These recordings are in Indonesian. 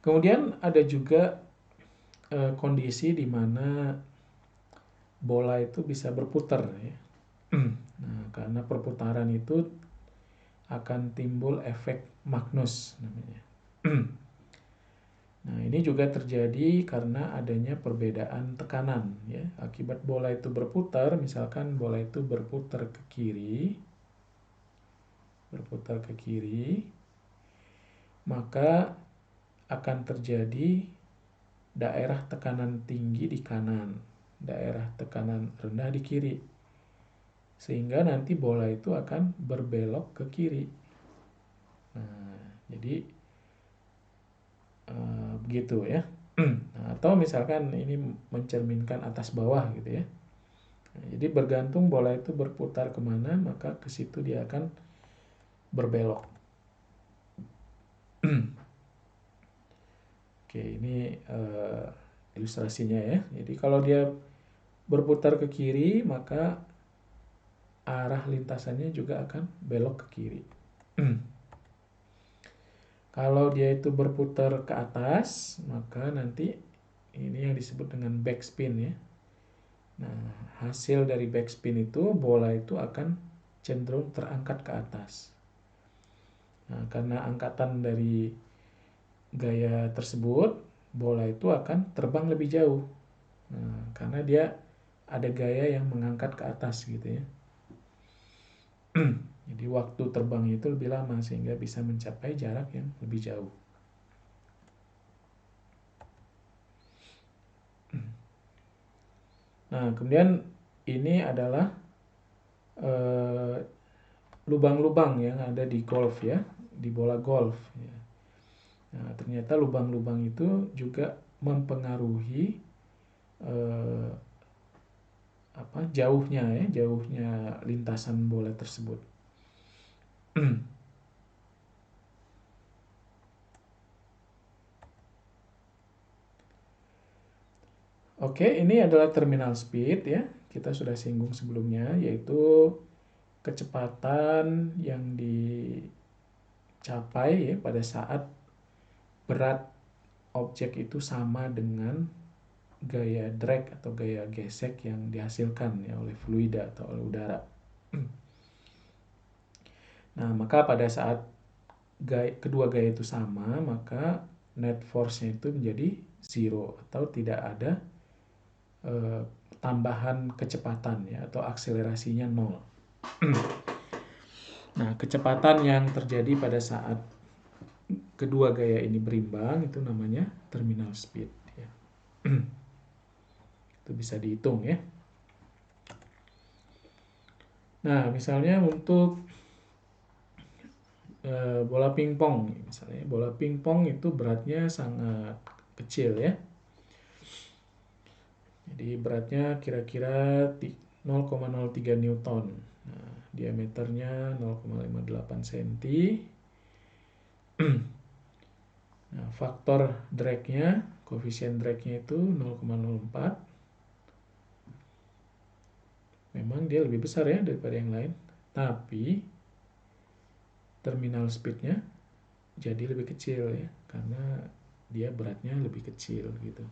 Kemudian ada juga kondisi di mana bola itu bisa berputar ya. Nah, karena perputaran itu akan timbul efek Magnus namanya. Nah, ini juga terjadi karena adanya perbedaan tekanan ya. Akibat bola itu berputar, misalkan bola itu berputar ke kiri, maka akan terjadi daerah tekanan tinggi di kanan, daerah tekanan rendah di kiri. Sehingga nanti bola itu akan berbelok ke kiri. Nah, jadi begitu ya. Nah, atau misalkan ini mencerminkan atas bawah gitu ya. Nah, jadi bergantung bola itu berputar kemana, maka ke situ dia akan berbelok. Oke, ini ilustrasinya ya. Jadi kalau dia berputar ke kiri, maka arah lintasannya juga akan belok ke kiri. Kalau dia itu berputar ke atas, maka nanti ini yang disebut dengan backspin ya. Nah, hasil dari backspin itu bola itu akan cenderung terangkat ke atas. Nah, karena angkatan dari gaya tersebut, bola itu akan terbang lebih jauh. Nah, karena dia ada gaya yang mengangkat ke atas gitu ya. Jadi waktu terbang itu lebih lama sehingga bisa mencapai jarak yang lebih jauh. Nah, kemudian ini adalah lubang-lubang yang ada di golf ya, di bola golf. Ya. Nah, ternyata lubang-lubang itu juga mempengaruhi jauhnya lintasan bola tersebut. Oke, ini adalah terminal speed ya. Kita sudah singgung sebelumnya, yaitu kecepatan yang dicapai ya pada saat berat objek itu sama dengan gaya drag atau gaya gesek yang dihasilkan ya oleh fluida atau oleh udara. Nah, maka pada saat kedua gaya itu sama, maka net force-nya itu menjadi zero atau tidak ada tambahan kecepatan ya atau akselerasinya nol. Nah, kecepatan yang terjadi pada saat kedua gaya ini berimbang itu namanya terminal speed ya. Itu bisa dihitung ya. Nah, misalnya untuk bola pingpong misalnya, bola pingpong itu beratnya sangat kecil ya. Jadi beratnya kira-kira 0,03 Newton. Nah, diameternya 0,58 cm. Nah, faktor drag-nya, koefisien drag-nya itu 0,04. Memang dia lebih besar ya daripada yang lain. Tapi terminal speed-nya jadi lebih kecil ya, karena dia beratnya lebih kecil gitu.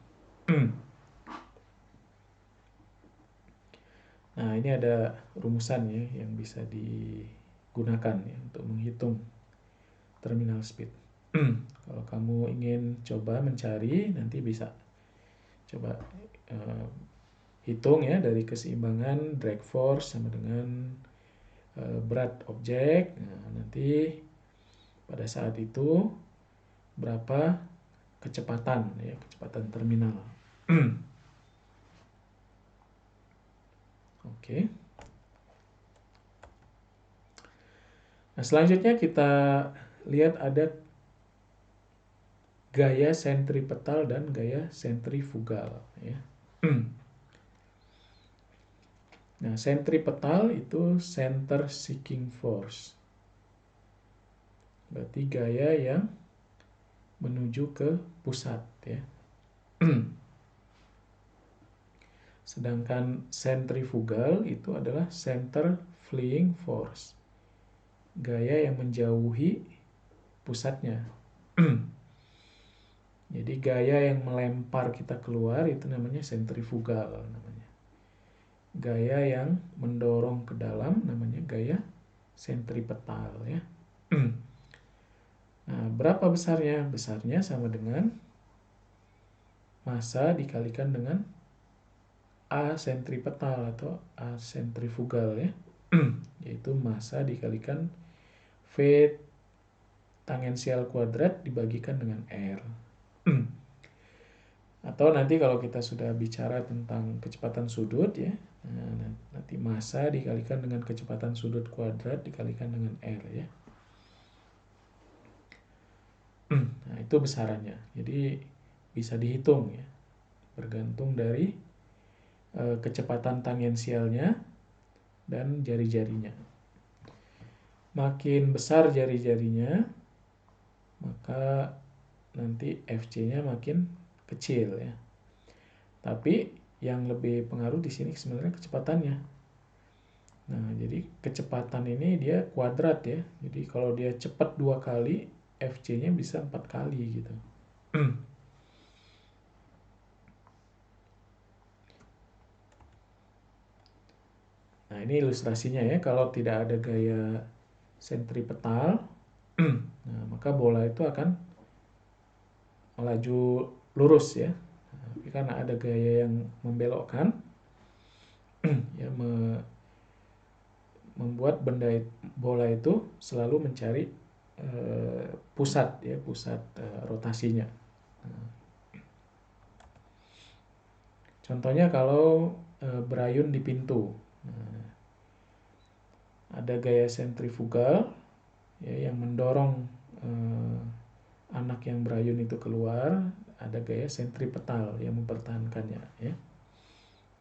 Nah, ini ada rumusan ya yang bisa digunakan ya untuk menghitung terminal speed. Kalau kamu ingin coba mencari, nanti bisa coba hitung ya dari keseimbangan drag force sama dengan berat objek. Nah, nanti pada saat itu berapa kecepatan ya, kecepatan terminal. Oke. Nah, selanjutnya kita lihat ada gaya sentripetal dan gaya sentrifugal ya. Nah, sentripetal itu center seeking force. Berarti gaya yang menuju ke pusat ya. Sedangkan sentrifugal itu adalah center fleeing force. Gaya yang menjauhi pusatnya. Jadi gaya yang melempar kita keluar itu namanya sentrifugal namanya. Gaya yang mendorong ke dalam namanya gaya sentripetal ya. Nah, berapa besarnya? Besarnya sama dengan massa dikalikan dengan A sentripetal atau A sentrifugal ya. Yaitu massa dikalikan V tangensial kuadrat dibagikan dengan R. Atau nanti kalau kita sudah bicara tentang kecepatan sudut ya, nanti massa dikalikan dengan kecepatan sudut kuadrat dikalikan dengan R ya. Nah, itu besarannya. Jadi bisa dihitung ya. Bergantung dari kecepatan tangensialnya dan jari-jarinya. Makin besar jari-jarinya, maka nanti FC-nya makin kecil ya. Tapi yang lebih pengaruh di sini sebenarnya kecepatannya. Nah, jadi kecepatan ini dia kuadrat ya. Jadi kalau dia cepat 2 kali, FC-nya bisa 4 kali gitu. Nah, ini ilustrasinya ya. Kalau tidak ada gaya sentripetal, nah, maka bola itu akan melaju lurus ya. Tapi karena ada gaya yang membelokkan, ya membuat bola itu selalu mencari pusat ya, pusat rotasinya. Contohnya kalau berayun di pintu, ada gaya sentrifugal ya, yang mendorong anak yang berayun itu keluar, ada gaya sentripetal yang mempertahankannya.